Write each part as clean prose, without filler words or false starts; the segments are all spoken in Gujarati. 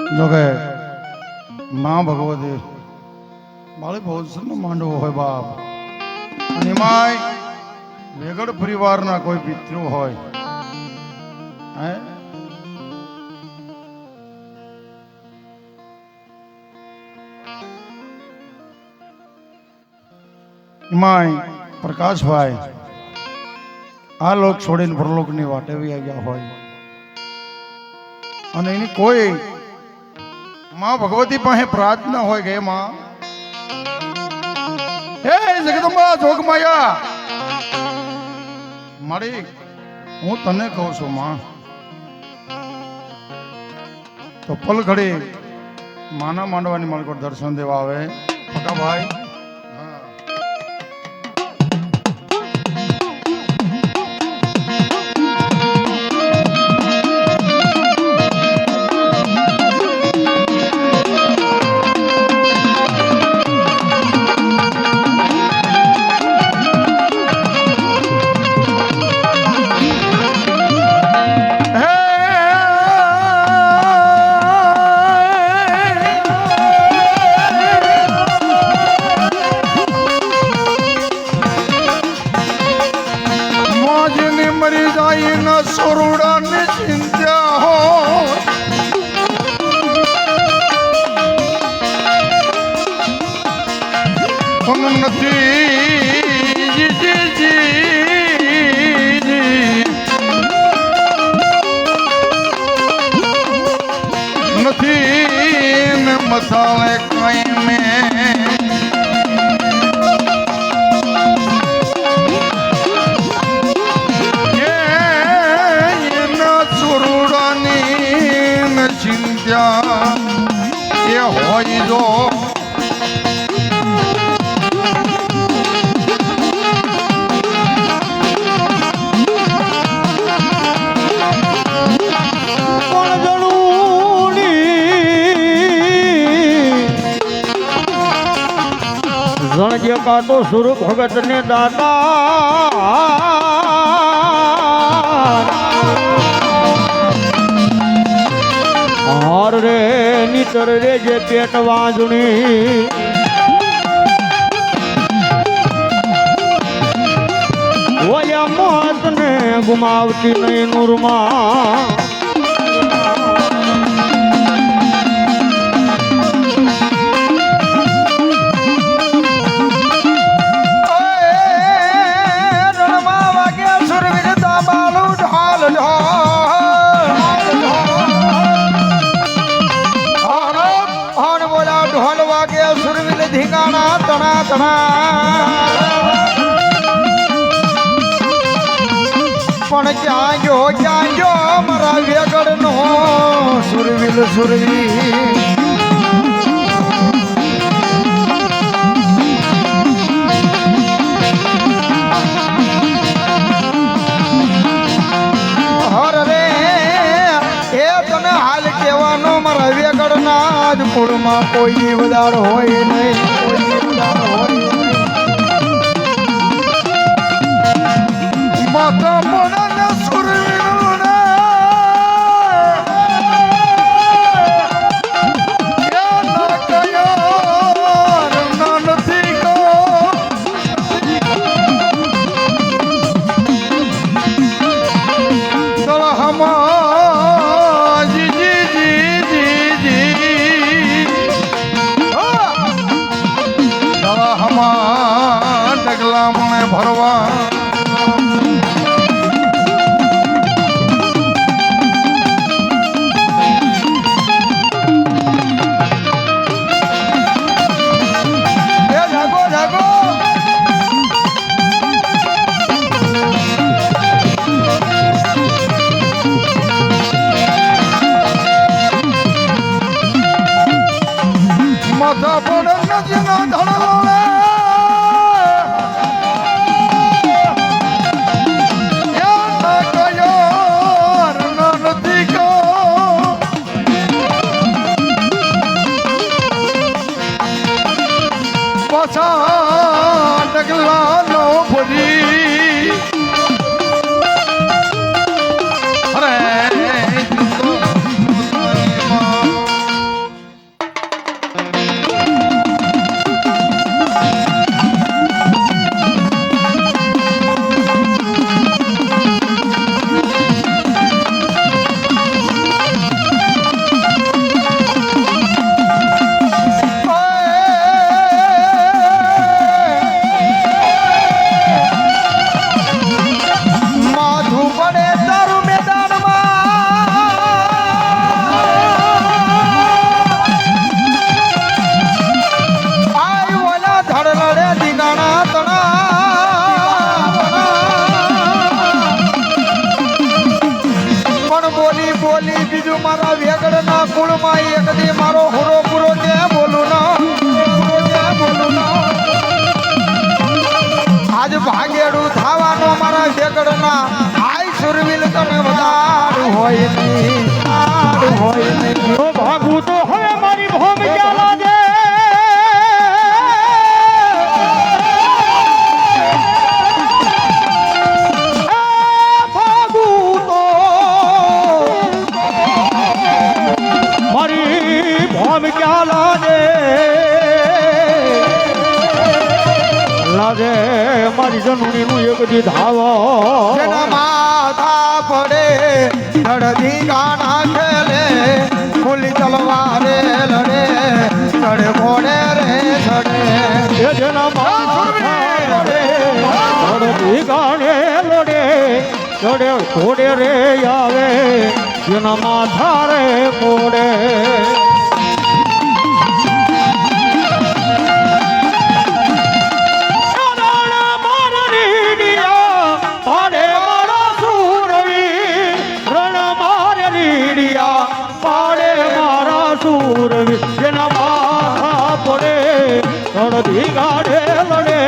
જોકે માં ભગવતી બાળી ભોજનનો માંડવો હોય બાપ અને એમાંય વેગડ પરિવારના કોઈ પિતૃ હોય હે એમાંય પ્રકાશભાઈ આ લોક છોડીને પરલોકની વાટે આવી ગયા હોય અને એની કોઈ માં ભગવતી પાસે પ્રાર્થના હોય કે માં હે જગદંબા જોગમાયા મારી હું તને કહું છું માં તો પલ ઘડી માના માંડવાની માલકો દર્શન દેવા આવે ભાઈ સોરુડાની ચિંતા હો પણ નથી નથી ને મથાળે કઈ મેં એ હોય જો ગણજે કાતો સ્વરૂપ ભગત ને દાતા હાર રે નીતર રે જે પેટ વાંજણી ઓયા મોત ને ગુમાવતી નહીં નૂરમાં ધીંગાણા તણા તણા પણ ક્યાં ગયો મારા વેગડ નો સુરવીલ સુરવી હર રે એ તને હાલ કહેવાનો મારા વેગડ ના જ મૂળમાં કોઈ જીવદાર હોય નહીં કોઈ જીવદાર હોય માતા મને સુરવીર ભરવા નહીં બીજું મારા વેગડના કુળમાં એક દી મારો હુરો પૂરો તે બોલું ના આજ ભાગેડું થવાનો મારા વેગડના આય સુરવીલ તને વધાર હોય નહીં તો ભાગું તો હવે મારી ભોમ ક્યાં લાગે ભાગું તો મારી ભોમ ક્યાં લાગે મારી જનુની નું એક દી ધાવો જેના માથા પડે ધડધી ગાના ખેલે ખુલ્લી તલવારે લડે ચડે ઘોડે રે ચડે એ જેના માથા પડે ધડધી ગાને લડે ચડે ઘોડે રે આવે જેના માથા રે પડે જેના માથા પડે ધડધી ગાડે લડે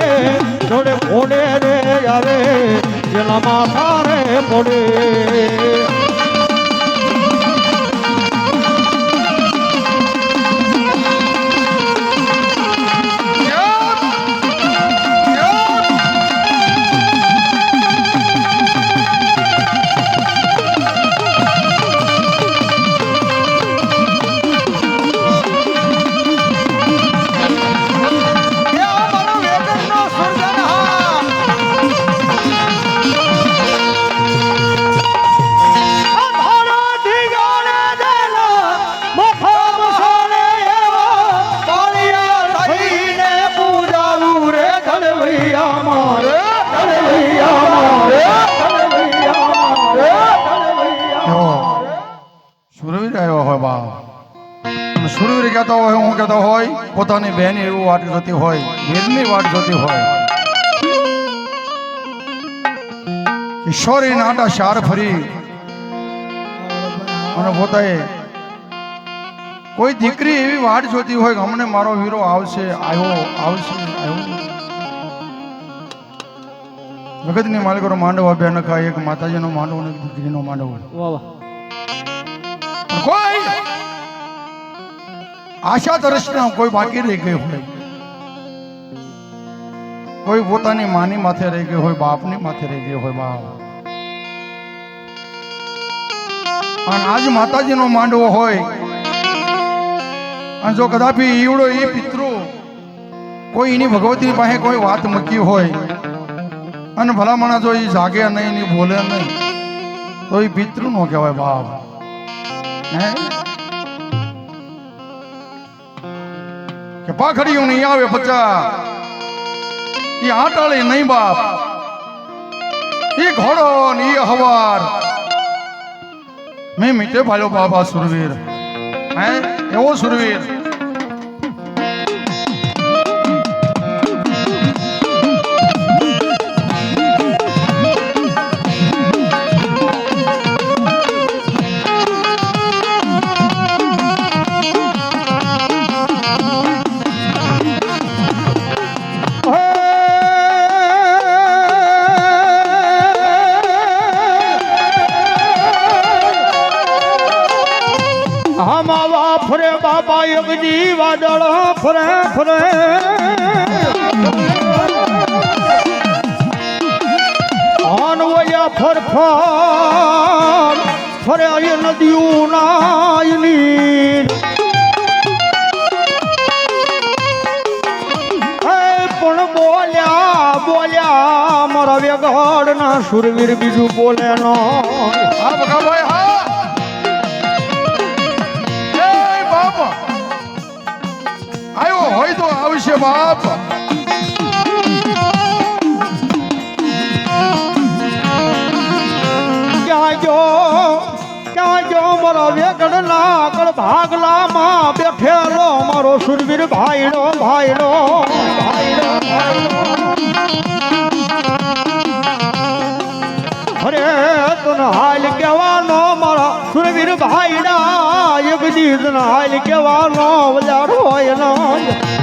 જોડે ઘોડે રે આવે જેના માથા રે પડે સુરવીર આવ્યો હોય બા સુરવીર કહેતો હોય હું કહેતો હોય પોતાની બહેન એવું વાટ જોતી હોય વીરની વાટ જોતી હોય કિશોરી નાટા શાર ફરી અને પોતાએ કોઈ દીકરી એવી વાટ જોતી હોય કે હમણે મારો વીરો આવશે આવ્યો જગતની માલિકોનો માંડવો બે નખા એક માતાજીનો માંડવો અને એક દીકરીનો માંડવો કોઈ આશા તરસના કોઈ બાકી રહી ગઈ હોય કોઈ પોતાની માની માથે રહી ગઈ હોય બાપની માથે રહી ગઈ હોય બાપ અને આજ માતાજીનો માંડવો હોય અને જો કદાપી ઈવડો એ પિતૃ કોઈ એની ભગવતી પાસે કોઈ વાત મૂકી હોય અને ભલામણા જો એ જાગે નહીં ને બોલે નહીં તો એ પિતૃ નો કહેવાય બાપ કે પાખડીઓ નહીં આવે પચા એ આટાળી નહીં બાપ એ ઘોડો ને એ હવાર મેં મીઠે ભાલ્યો બાબા સુરવીર હે એવો સુરવીર ફરે બાબા એક જી વાદળ ફરે ફરે અનવયા ફરફર ફરે એ નદીઓ નાયની પણ બોલ્યા મારા વેગડ ના સુરવીર બીજું બોલે નો હા બકા ભાઈ હા આવ્યો હોય તો આવશે બાપ ક્યાં જો મારા વેગડ ના આગળ ભાગલા માં બેઠેલો મારો સુરવીર ભાઈડો અરે તને હાલ કહેવાનો મારા સુરવીર ભાઈડા એક દીધ ના હાલ કેવાનો વજાર હોય ના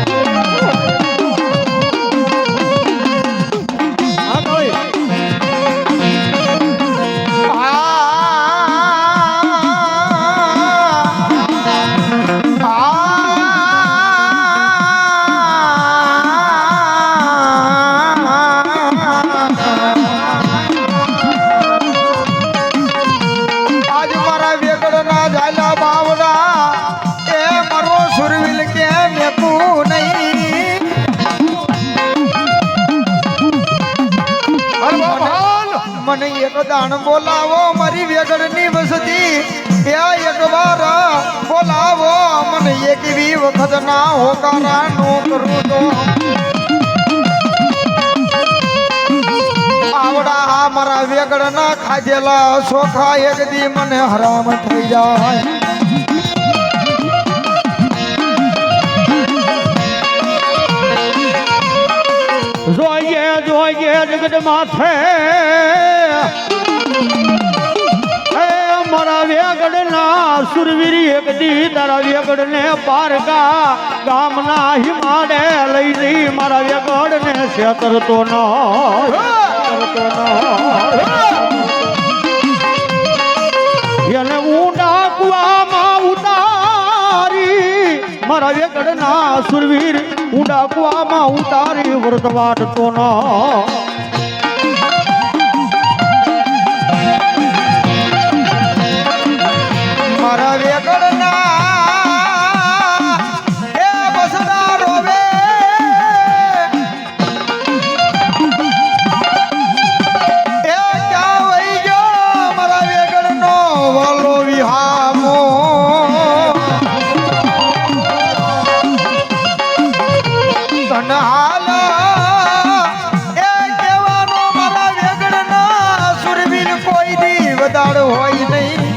મને એક દાણ બોલાવો મારી વેગડની વસતી એક વાર બોલાવો મને એક બી વખત ના હોકારા નો કરું તો આવડા મારા વેગડ ના ખાધેલા સોખા એક દી મને હરામ થઈ જાય જોઈએ જોઈએ જગત માથે મારા વેગડ ના સુરવીર એક દી તારા વેગડ ને પારકા ગામના હિમાડે લઈ જઈ મારા વેગડ ને છેતરતો ન એને ઊંડા કુવામાં ઉતારી મારા વેગડ ના સુરવીર ઊંડા કુવામાં ઉતારી વ્રત વાટતો ન મારા વેગડ ના એ બસડા રોવે એ ક્યાં વઈ ગયો મારા વેગડ નો વાલો વિહામો તન હાલ એ કહેવાનો મારા વેગડ ના સુરવીર કોઈ દી વધાર હોય નહીં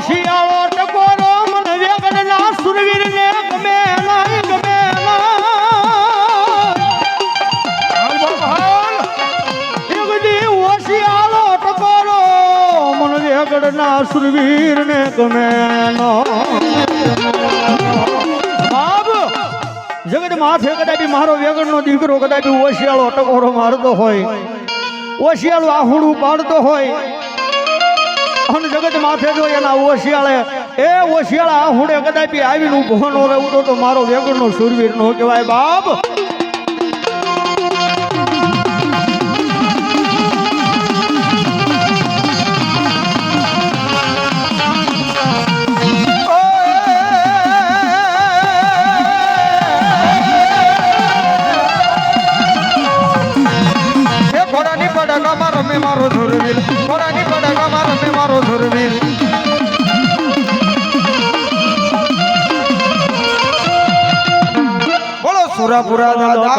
શિયાળો ટકોરો મને વેગડ ના સુરવીર ને ગમે ના ગમે શિયાળો ટકોરો મને વેગડ ના સુરવીર ને ગમે બાબ જગત માથે કદાપી મારો વેગડ નો દીકરો કદાપી ઓશિયાળો ટકોરો મારતો હોય ઓશિયાળો આહુડું પાડતો હોય અને જગત માથે જો એના ઓશિયાળે એ ઓશિયાળા હુંડે કદાપી આવીને ઊભો ન રહેવું તો મારો વેગડનો શૂરવીર નો કહેવાય બાપ ઘોડાની પડગામાં રમે મારો સુરવીર ઘોડાની પડગામાં રમે મારો સુરવીર બોલો સુરાપુરા દાદા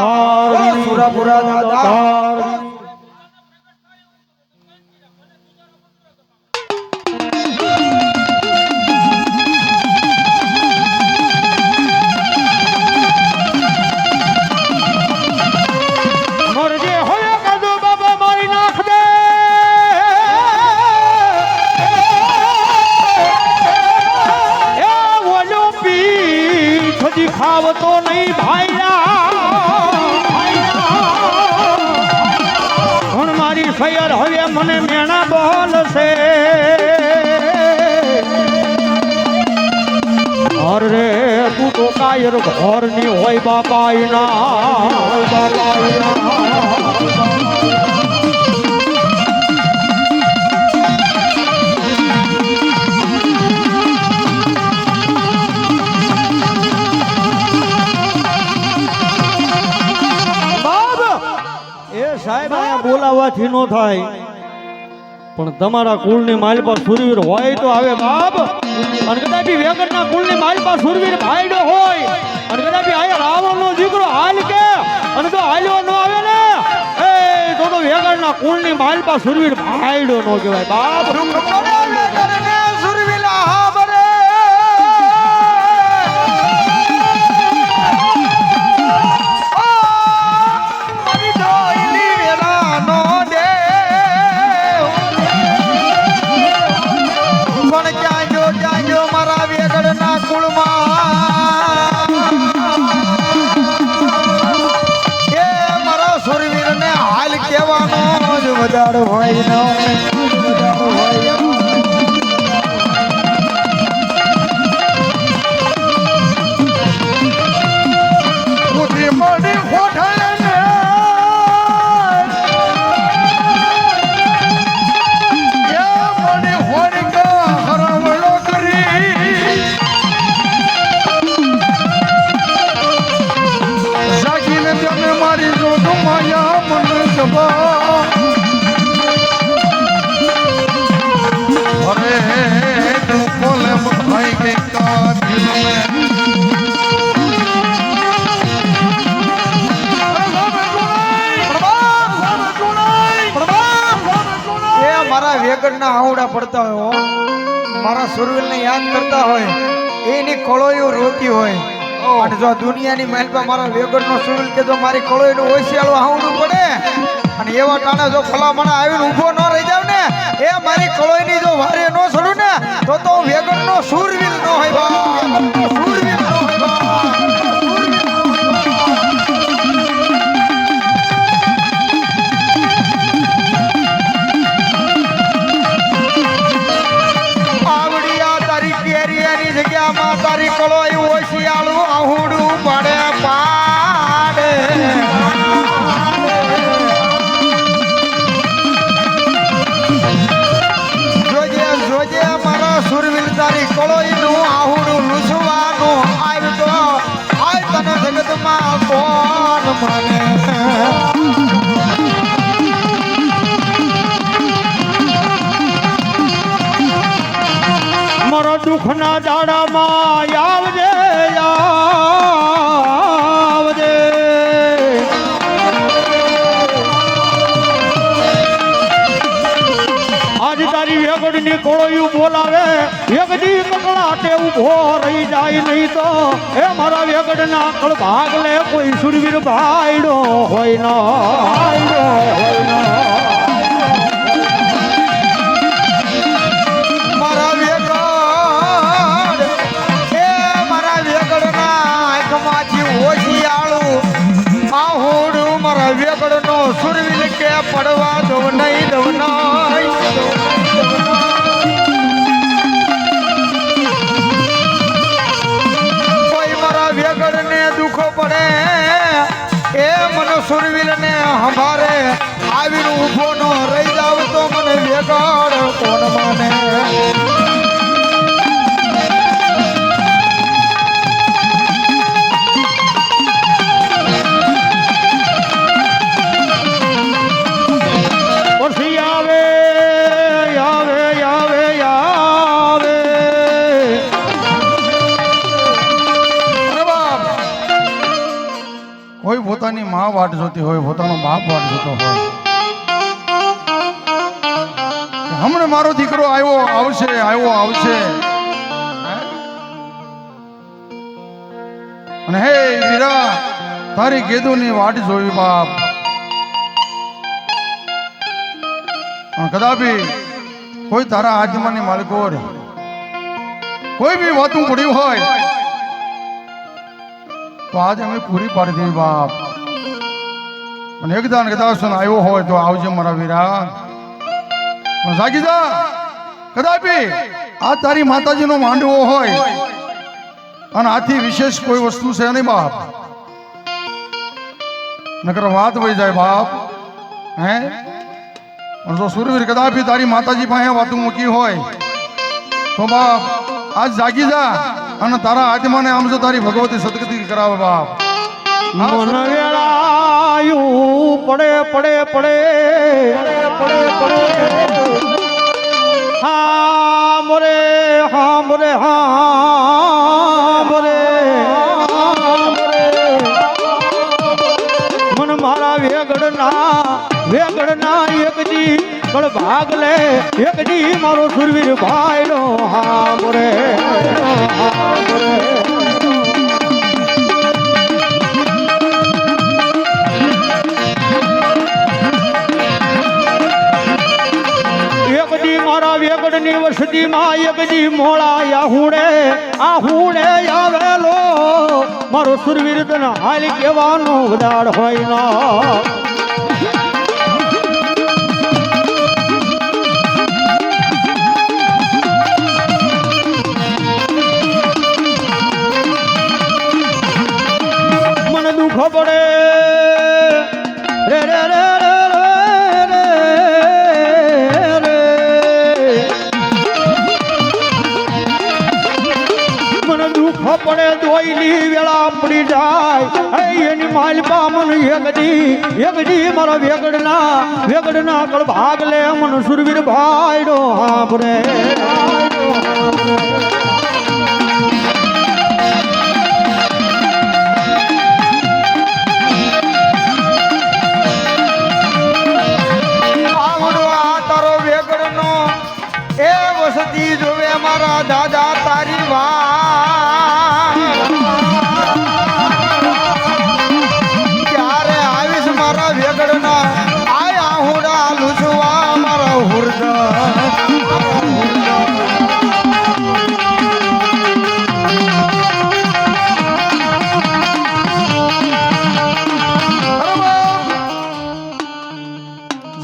બોલો સુરાપુરા દાદા ખાવતો નહીં ભાઈયા મારી સૈયર હવે મને મેણા બોલશે અરે તું તો કાયર ઘરની હોય બાપાઈના સાહેબ અહીંયા બોલાવવાથી નો થાય પણ તમારા કુળની માલ પર સુરવીર હોય તો આવે બાપ અને કદાપી વેગડના કુળની માલ પર સુરવીર ભાઈડો હોય અને કદાપી આયા રાવણનો દીકરો હાલ કે અને તો હાલ્યો ન આવે ને એ તો વેગડના કુળની માલ પર સુરવીર ભાઈડો નો કહેવાય બાપ સુરવીલા હા બરે ઉડાડ હોય ન ઉડાડ હોય બુદ્ધિ મળી હોઠાય ને એ મળી હોડિકા હરાવડો કરી જાગીને તમે મારી જોડો માયા મને જબા અરે તું બોલે ભાઈ કે કા દિલ મેં એ મારા વેગડના આહુડા પડતા હોય હો. મારા સુરવીરને યાદ કરતા હોય એની કળોયો રોતી હોય અને જો દુનિયાની મહેલ પર મારા વેગડનો સુરવીર કે જો મારી કળોયનું ઓશિયાળું આહુડું પડે અને એવા ટાણે જો ભલામણા આવીને ઊભો ન રહી જાવ ને એ મારી કળોયની જો વારે ન છોડું ને તો વેગડનો સુરવીર ન હોય બા. વેગડનો સુરવીર ન હોય બા. આવડિયા તારી કેરિયાની જગ્યામાં તારી કળોય ઓશિયાળું આહુડું પડે પાડે જોજે જોજે મારા સુરવીર તારી કળોયનું આહુડું લૂસવાનું આવ્યું તો આય તને જગતમાં કોણ માને મારા દુઃખના દાડામાં આવજે આવજે આજ તારી વેગડની કોળિયું બોલાવે વેગડી કકળાટે ઊભો રહી જાય નહીં તો એ મારા વેગડના કળ ભાગ લે કોઈ સુરવીર ભાઈડો હોય ન ભાઈડો હોય ન મારા વેગડ એ મારા વેગડના આંખમાંથી ઓશિયાળું આહુડું મારા વેગડનો સુરવીર કે પડવા દઉં નહીં દઉં નહીં કોઈ મારા વેગડને દુખો પડે એ મને સુરવીરને હંભારે આવીને ઊભો ન રહી જાવ તો મને વેગડ કોણ માને પછી આવે આવે આવે આવે અરે બાપ કોઈ પોતાની માં વાટ જોતી હોય પોતાનો બાપ વાટ જોતો હોય હમણાં મારો દીકરો આવ્યો આવશે અને હે વીરા તારી ગેદુની વાટ જોઈ બાપ પણ કદાપી કોઈ તારા આત્માની માલિકો કોઈ બી વાતું પડ્યું હોય તો આજ અમે પૂરી પાડી દેવી બાપ અને એકદાન કદાચ આવ્યો હોય તો આવજે મારા વીરા પણ જાગી જા કદાપી આ તારી માતાજીનો માંડવો હોય અને આથી વિશેષ કોઈ વસ્તુ છે નહીં બાપ નકર વાત વહી જાય બાપ હે પણ જો સુરવીર કદાપી તારી માતાજી પાસે વાતું મૂકી હોય તો બાપ આજ જાગી જા અને તારા આત્માને આમ જો તારી ભગવતી સદગતિ કરાવે બાપ મન વેળાયું પડે પડે પડે પડે પડે હા મોરે મન મારા વેગડના એકજી કળ ભાગ લે એકજી મારો સુરવીર ભાઈનો હા મોરે એકજી મારા વેગડની વસતીમાં એકજી મોળા આહુડે આવેલો મારો સુરવીર તને હાલ કેવાનો ઉદાડ હોય ના કોઈની વેળા પડી જાય એની માલપા મને એકડી મારા વેગડના કળ ભાગ લે મન સુરવીર ભાઈડો હાંભરે વસતી જોવે મારા દાદા તારી વાત ક્યારે આવીશ મારા વેગડના આયા હુડા લુસવા મારા હુરદા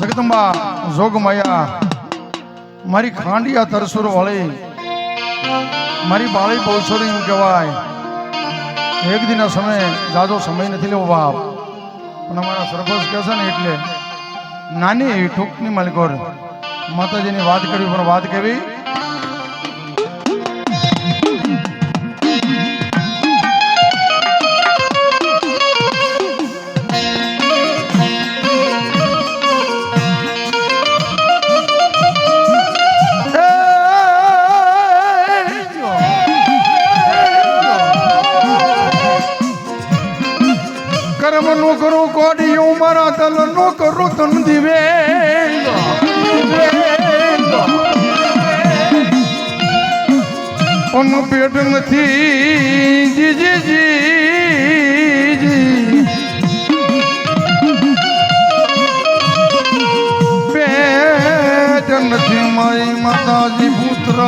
જગદંબા જોગમાયા મારી ખાંડિયા તરસુર વાળી મારી બાળી બહુસોરી એમ કહેવાય એક દિના સમય જાજો સમય નથી લેવો બાપ પણ અમારા સરપંચ કહે છે ને એટલે નાની એવી ટૂંકની માલિકોર માતાજીની વાત કરવી પણ વાત કેવી નો કરું કોડિયું મારા તલ નો કરું તન દિવે ઓન પેટ નથી જી પેટ નથી મારી માતાજી પુત્ર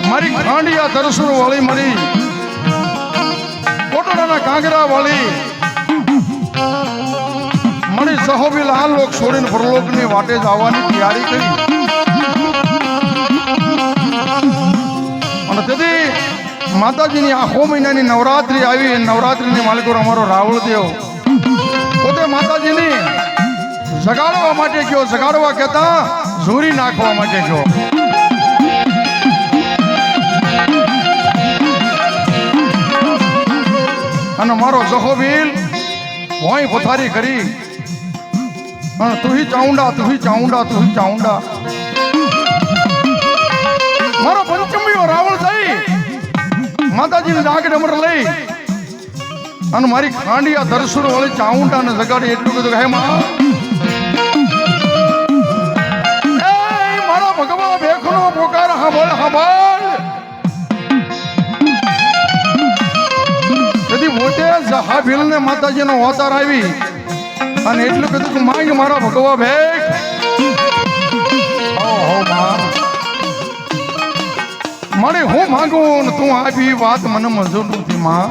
મારી ખાંડિયા તરસુર વાળી મારી કોટડાના કાંગરા વાળી મારી સહોબી લાલ લોક છોડીને પરલોકની વાટે જવાની તૈયારી કરી અને તેથી માતાજીની આખો મહિનાની નવરાત્રી આવી નવરાત્રીની માલિકો અમારો રાવળ દેવ પોતે માતાજીની જગાડવા માટે ગયો જગાડવા કહેતા ઝૂરી નાખવા માટે ગયો અને મારો જહોબીલ ભોંય પથારી કરી અને તુહી ચાઉંડા મારો પંચમીઓ રાવણ થઈ માતાજીને ડાક ડમર લઈ અને મારી ખાંડિયા દરસુર વાળી ચાઉંડા ને જગાડી એટલું કીધું હે માં મારા ભગવા ભેખનો પોકાર હાંભળ પોતે જહાબીલ ને માતાજીનો અવતાર આવી અને એટલું કીધું કે માંગ મારા ભગવા ભેખ મળે હું માંગું ને તું આવી વાત મને મંજૂર નથી માં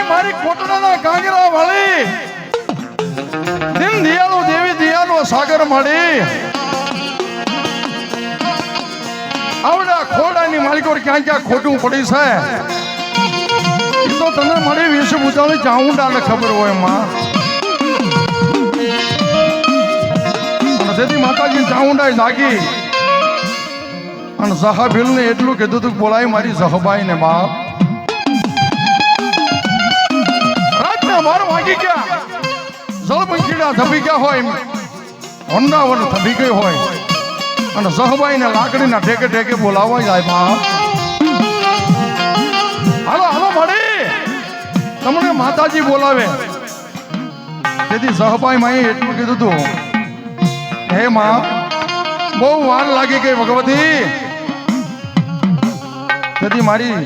મારી કોટડાના કાંગરા વાળી દિન દિયાળો દેવી દિયાળો સાગર મળી આવડા ખોડાની માલિકો ક્યાં ક્યાં ખોટું પડી છે તો તને મારી વિશે પૂછાણી ચાઉંડાને ખબર હોય માં તેથી માતાજી ચાઉંડા જાગી અને જહાબીલ ને એટલું કીધું તું બોલાય મારી જહબાઈ ને બાપ રાતના 12 વાગી ગયા જળપંખીડા ધબી ગયા હોય હોન્ડાવર ધબી ગઈ હોય અને જહબાઈ ને લાકડીના ટેકે ટેકે બોલાવવા જાય બાપ હાલો મળી તમને માતાજી બોલાવે તેથી જહબાઈ માએ એટલું કીધું તું હે માં બહુ વાર લાગી ગઈ ભગવતી તેથી મારી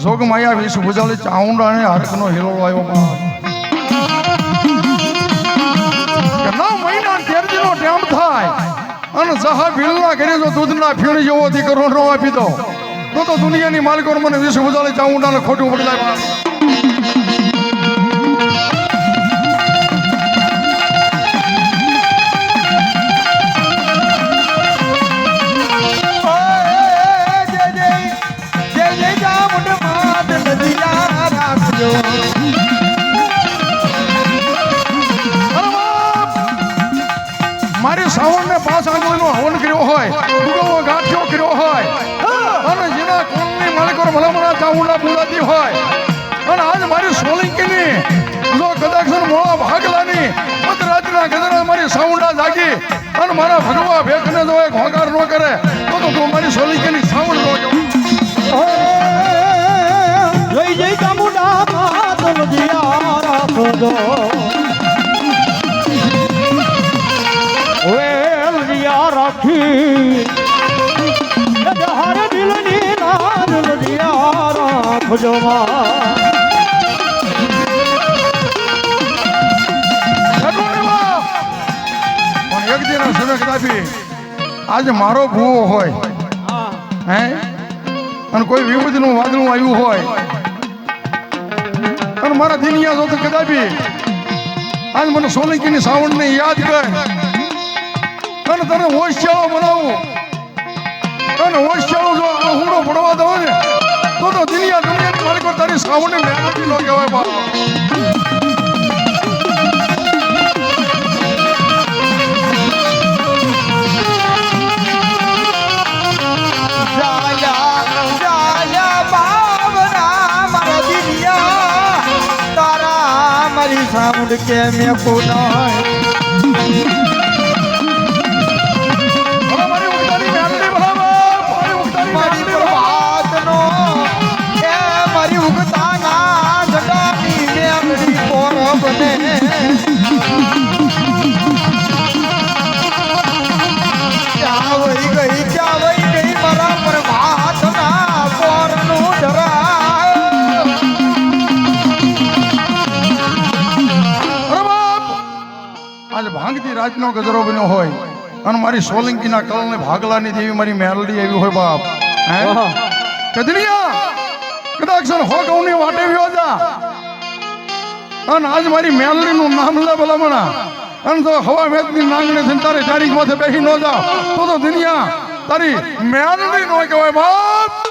જોગ માયા વિષ ભુજાલી ચાઉંડા ને હરખનો હિલો આવ્યો માં 9 મહિના 13 દિનો ટાઈમ થાય અને જહાબીલના ઘરે જો દૂધના ફીણ જેવો દીકરો ન આપી દો તો દુનિયાની માલિકો મને વિષ ભુજાલી ચાઉંડાને ખોટું પડી જાય ભરતી હોય અને આજ મારી સોલંકીની જો કદાચ મોળા ભાગલાની મધરાતના ગજરા મારી સાઉન્ડા જાગી અને મારા ભગવા ભેખને જો એક હોંકાર ન કરે તો તું મારી સોલંકીની સાઉન્ડ ન જય જય ચામુંડા માતનો દિયા રાખજો વેલ દિયા રાખી હર દિલની નાદ દિયા રાખજો માં પણ એક દિન સમય કદાપી આજે મારો ભૂવો હોય હે અને કોઈ વિપદનું વાદળું આવ્યું હોય અને મારા દિનિયા જો તો કદાપી આજ મને સોલંકીની સાવણને યાદ કર અને તને હોશિયાળો બનાવું અને હોશિયાળો જો આહુડો પડવા દો ને તો દુનિયાની માલિકો તારી સાવણને મહેનત ન કહેવાય બાપ સાઉન્ડ કે મેં કોનાય મારી ઉગતાની મેલડી બોલાવો મારી વાતનો એ મારી ઉગતાના જટાની મેલડી કોણ બને ચાવઈ ગઈ મારા પર વાતના કોરનું જરા આજે ભાંગતી રાતનો ગજરો બન્યો હોય અને મારી સોલંકીના કલને ભાગલાની દેવી મારી મેલડી આવી હોય બાપ હે કદલિયા કદાચ હો ગૌની વાટે વ્યો જા અને આજ મારી મેલડીનું નામ લે ભલામણા અને તો હવા મેદની નાંગણે થઈને તારે તારીખ માથે બેસી ન જાવ તો દુનિયા તારી મેલડી નો કહેવાય બાપ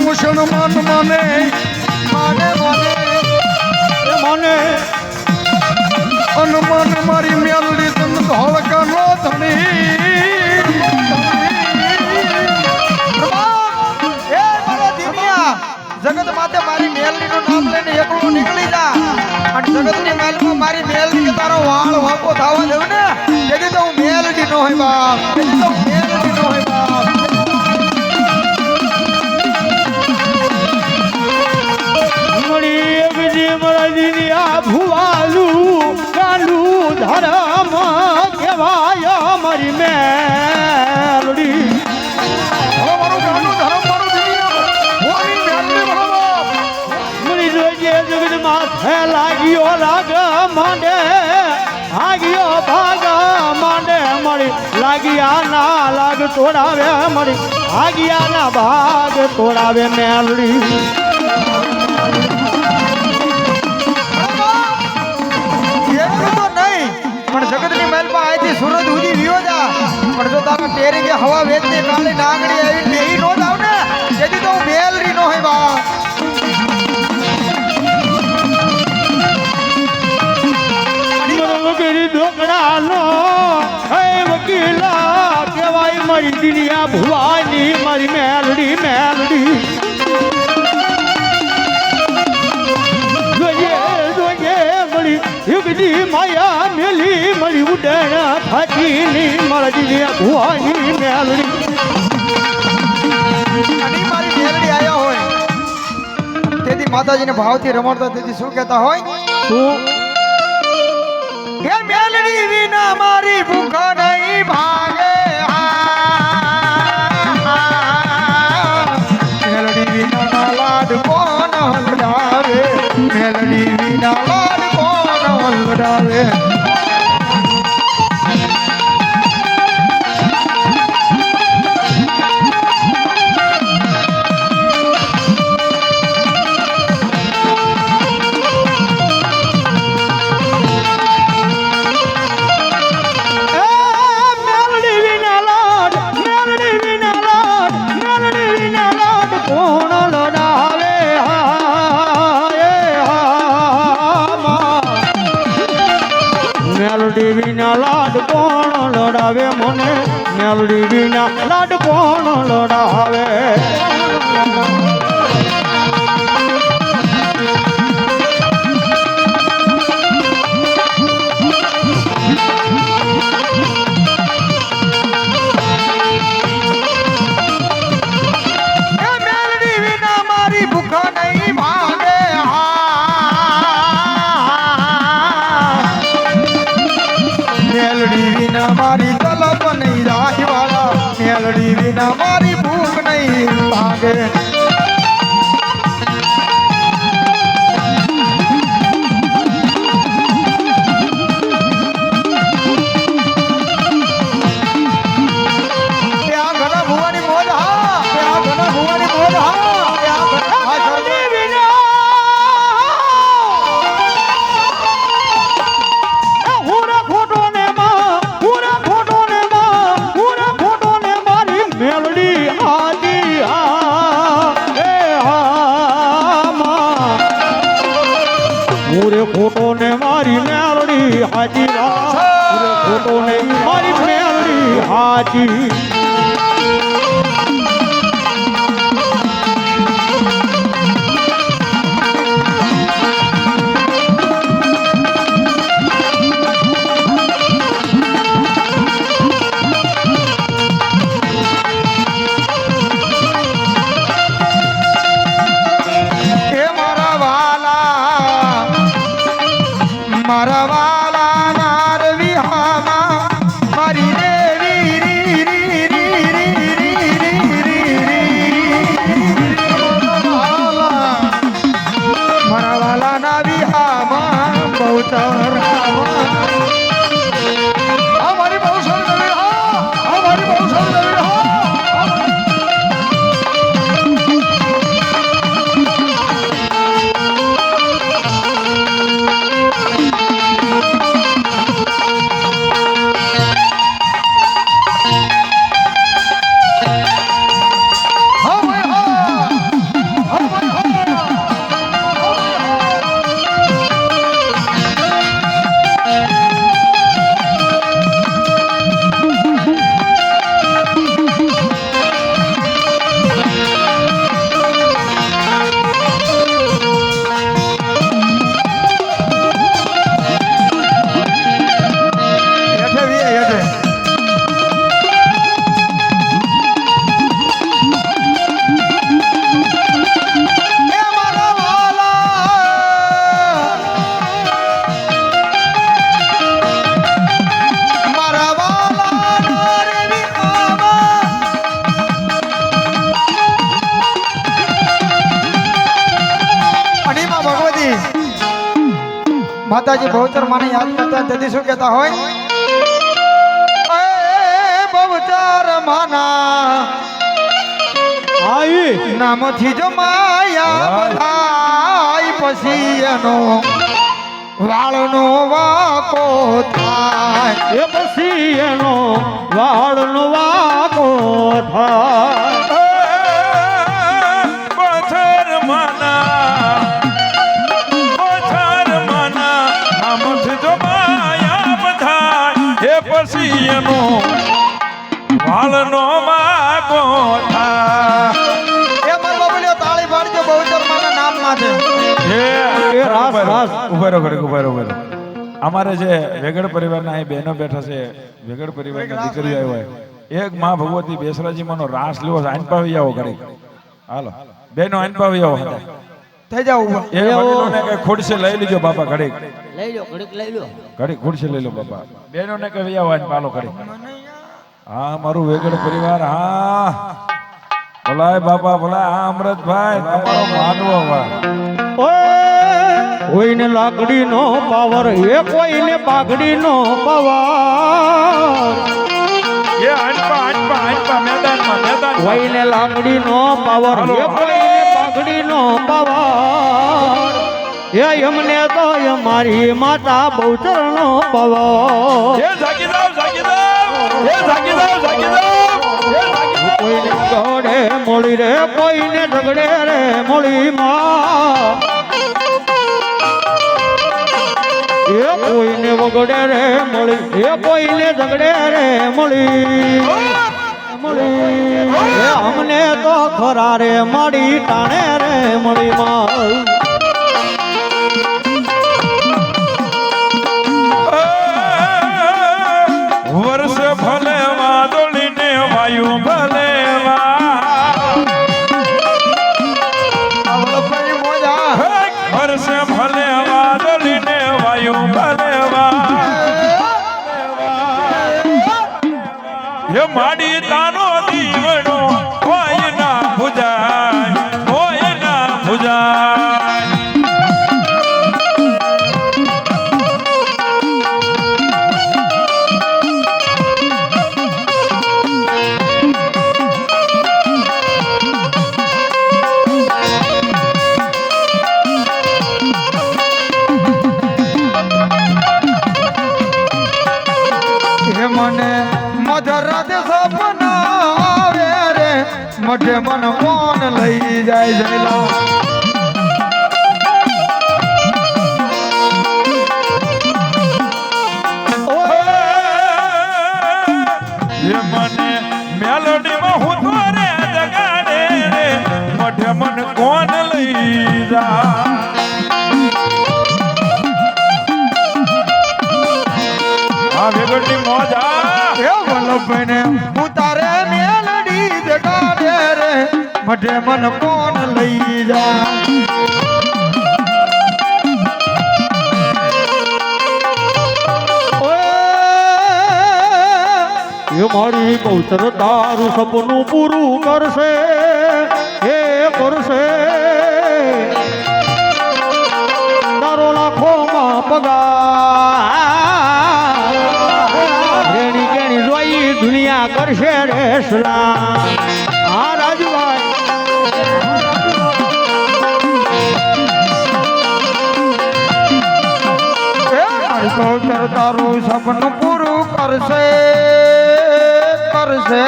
મુસલમાન માને માને અનુમાન મારી મેલડી તન ધોળકા નો ધણી જગત માથે મારી મેલડી નું નામ લઈને એકલું નીકળી જા અને જગત ની મેલમાં મારી મેલડી કે તારો વાળ વાપો થવા દેવ ને તેથી તો હું મેલડી નો હોય બાપ તેથી તો મેલડી નો હોય બાપ ભુવાલું કાલું ધરમ કહેવાય મારી મેલડી મારું ગાનું ધર્મ મારું મારી મેલડી ભલાવો મરી જોઈએ જગત માથે લાગ્યો લાગ માંડે ભાગ્યો ભાગ માંડે મળી લાગ્યા ના લાગ તોડાવે મળી ભાગ્યા ના ભાગ તોડાવે મેલડી પણ જગત ની મહેલ માં આયથી સુરત ઉધી વિયો જા પણ જો તારા ટેરી કે હવા વેચની કાળી નાગડી આવી નહીં નો જાવ ને તેથી તો હું મેલરી નો હોય બા વગેરે ઢોકળા નો હે વકીલા કહેવાય મારી દિનિયા ભુવાની મારી મેલડી મેલડી યુગની માયા મેલી મળી ઉડણ ફાટીની મારા દિનિયા ભુવાની મેલડી અને મારી મેલડી આયા હોય તેથી માતાજીને ભાવથી રમાડતા તેથી શું કહેતા હોય તું હે મેલડી વિના મારી ભૂખ નહીં ભાગે મેલડી વિના લાડ કોણ હલડાવે મેલડી વિના લાડ કોણ હલડાવે વિના લાડ કોણ લડાવે મને મેલડી વિના લાડ કોણ લડાવે એ મેલડી વિના મારી ભૂખ નહીં ભાગે મેલડી વિના મારી તલબ નહીં રાજવાળા મેલડી વિના મારી ભૂખ નહીં ભાગે ત્યાં ઘણા ભુવાની મોજ હા ત્યાં ઘણા ભુવાની મોજ હા ત્યાં ઘણા હા સર્વે હુરા ખોટો ને માં હુરા ખોટો ને માં હુરા ખોટો ને મારી મેલડી આજી આ એ હા માં હુરે ખોટો ને મારી મેલડી હાજી હુરે ખોટો ને મારી મેલડી હાજી એ મારા વાલા નારવી હામાં મારી દેવી રી રી રી રી રી રી રી મારા વાલા નાવી હામાં બહુતર અમારી બહુ સરળ અમારી બહુ સરળ માતાજી બહુચર માને યાદ કરતા તેથી શું કહેતા હોય એ બહુચર માના આઈ નામથી જો માયા બધાય પછી એનો વાળનો વાકો થાય એ પછી એનો વાળનો વાકો થાય પથ્થર માના નામથી જો માયા બધાય એ પછી એનો વાળનો માગો થાય એ મારા બોલ્યો તાળી પાડજો બહુચર માના નામ માટે એ રાસ રાસ ઉભા રહો અમારે જે વેગડ પરિવારના અહીં બહેનો બેઠા છે વેગડ પરિવારની દીકરીઓ આવ્યો હોય એક માં ભગવતી બેસરાજીમાંનો રાસ લેવો છે આનપાવી આવો ઘડી હાલો બહેનો આનપાવી આવો થઈ જાવ ઉભા એ વડીલોને કઈ ખુરશી લઈ લીજો બાપા ઘડી લઈ લો ઘડીક લઈ લો ઘડી ખુરશી લઈ લો બાપા બહેનોને કઈ આવો આનપાલો ઘડી હા મારું વેગડ પરિવાર હા ભલાય બાપા ભલાય હા અમૃતભાઈ તમારો માનવો ભાઈ કોઈને લાકડીનો પાવર એ કોઈને પાઘડીનો પાવર એ આનપા મેદાનમાં કોઈને લાકડીનો પાવર એ કોઈને પાઘડીનો પાવર એ એમને તો મારી માતા બહુચરનો પાવર એ જાગી જાવ કોઈને ગોડે મોડી રે કોઈને ઝગડે રે મોડી માં એ કોઈને વગડે રે મળી એ કોઈને ઝગડે રે મળી એ અમને તો ખરા રે મળી ટાણે રે મળી માં વર્ષ ભલે વાદળીને વાયુ ભલે વર્ષ ભલે વાદળીને વાયુ ભલે એ માડી તાનો દીવડો હોય ના ભુજાય મને મધરાત સપના આવે રે મઢે મન કોણ લઈ જાય જયલા એ મને મેલોડીમાં હું તોરે જગાડે રે મઢે મન કોણ લઈ જા આ વેગડની મોજા એ વલ્લભને ઉતારે મેલડી જગાડે રે મઢે મન કોણ લઈ જાય એ મારી કૌશર તારું સપનું પૂરું કરશે એ કરશે તારો લાખોમાં પગાર જેણી કેણી જોઈ દુનિયા કરશે રે સલામ હા રાજુભાઈ કૌતર તારું સપનું પૂરું કરશે કરશે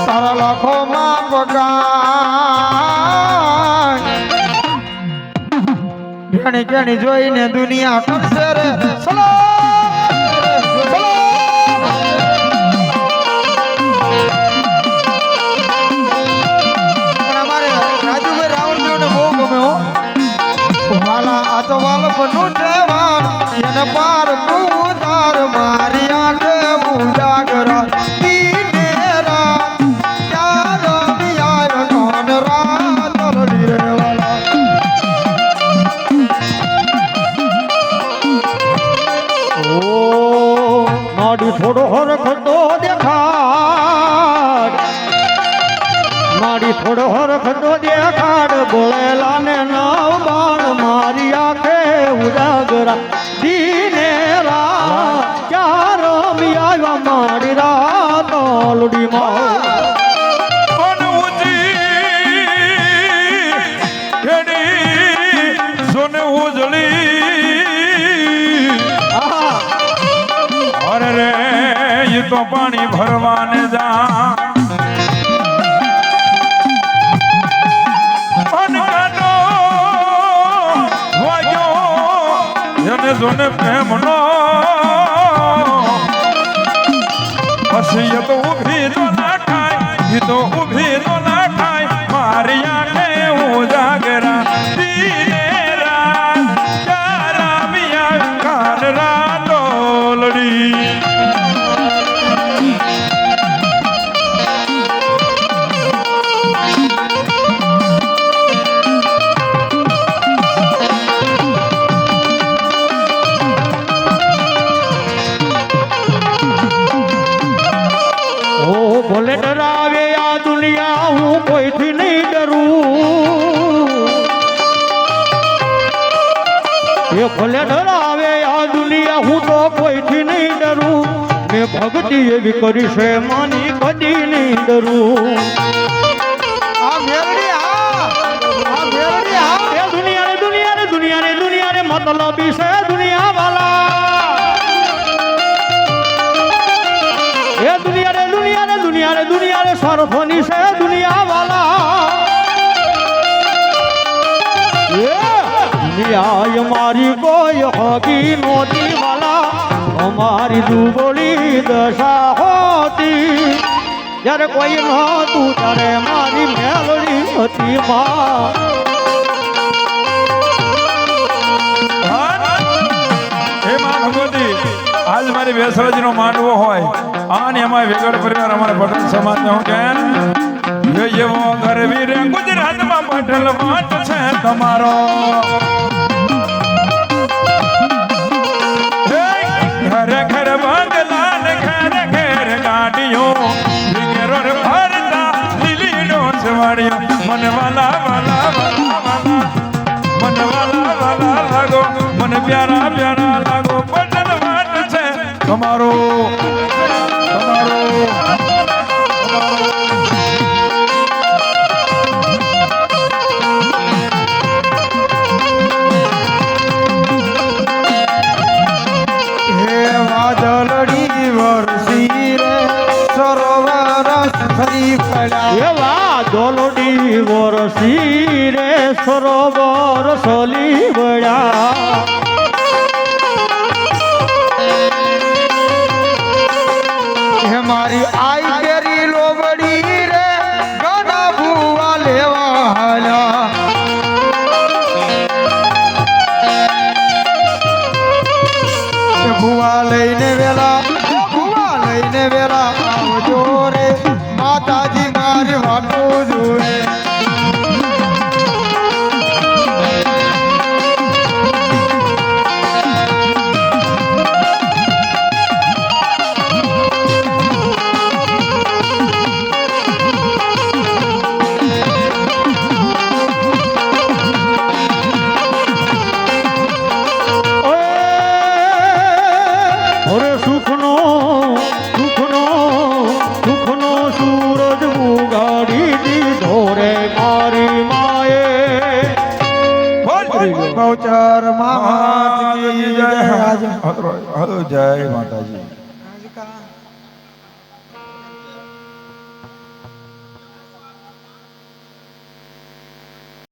તારા લાખોમાં પગાર ઘણી ઘણી જોઈને દુનિયા કરશે રે એને પાર કુદાર મારી આંખે ઉજાગરા દીનેરા ચાર મિયાર કોન રાત લડી રેવાલા ઓ માડી થોડો હરખતો દેખાડ માડી થોડો હરખતો દેખાડ બોલેલા ને નવ બાણ મારી આંખે ઉજાગરા દીનેરા ચાર મિયા મારી રાત લોડી માં કોણ ઉજી ઘડી સોન ઉજળી અરે રે એ તો પાણી ભરવાને જા જોને પ્રેમનો પછી એ તો ઊભી તો ના થાય એ તો ઊભી તો ના થાય મારી આંખે ઉજાગરા દીનેરા ચારા મિયા કાન રાતો લડી ભલે ડરાવે આ દુનિયા હું કોઈથી નહીં ડરું એ ભલે ડરાવે આ દુનિયા હું તો કોઈથી નહીં ડરું મેં ભક્તિ એવી કરી છે માની કદી નહીં ડરું આ મેરડી હા આ મેરડી હા એ દુનિયા રે દુનિયા રે દુનિયા રે દુનિયા રે મતલબી છે દુનિયા વાલા એ દુનિયા રે દુનિયા રે દુનિયા રે દુનિયા રે સ્વાર્થોની છે દુનિયા વાલા અલ્યા મારી કોઈ હોગી નોતી વાલા અમારી દુબળી દશા હોતી જ્યારે કોઈ નહોતું ત્યારે મારી મેલડી હતી માં હે માં ભગવતી આજ મારી બેસરાજી નો માંડવો હોય અને એમાં વેગડ પરિવાર અમારા પટેલ સમાજ ને હું કેમ એવો ગરવી રે ગુજરાતમાં પટેલ વાટ છે તમારો ઘરે ઘર બંગલા ને ઘરે ઘર ગાડીઓ વિગેરો ભરતા લીલી ડોસ વાળીઓ મને વાલા વાલા વાલા વાલા મને વાલા વાલા લાગો મને પ્યારા પ્યારા લાગો પટેલ વાટ છે તમારો તમારો હે વાદળડી વરસી રે સરોવર ફરી પડ્યા એવા દોલડી વરસી રે સરોવર સલી વળ્યા હે મારી આઈ કેરી લોબડી રે ગણા ભૂવા લેવા હાલ્યા ભૂવા લઈને વેલા આવજો રે માતાજી મારી વાતો જોવે અરે સુખનો સૂરજ ઉગાડી દીધો રે મારી માએ ગૌચર મહારાજ કી જય. જય માતાજી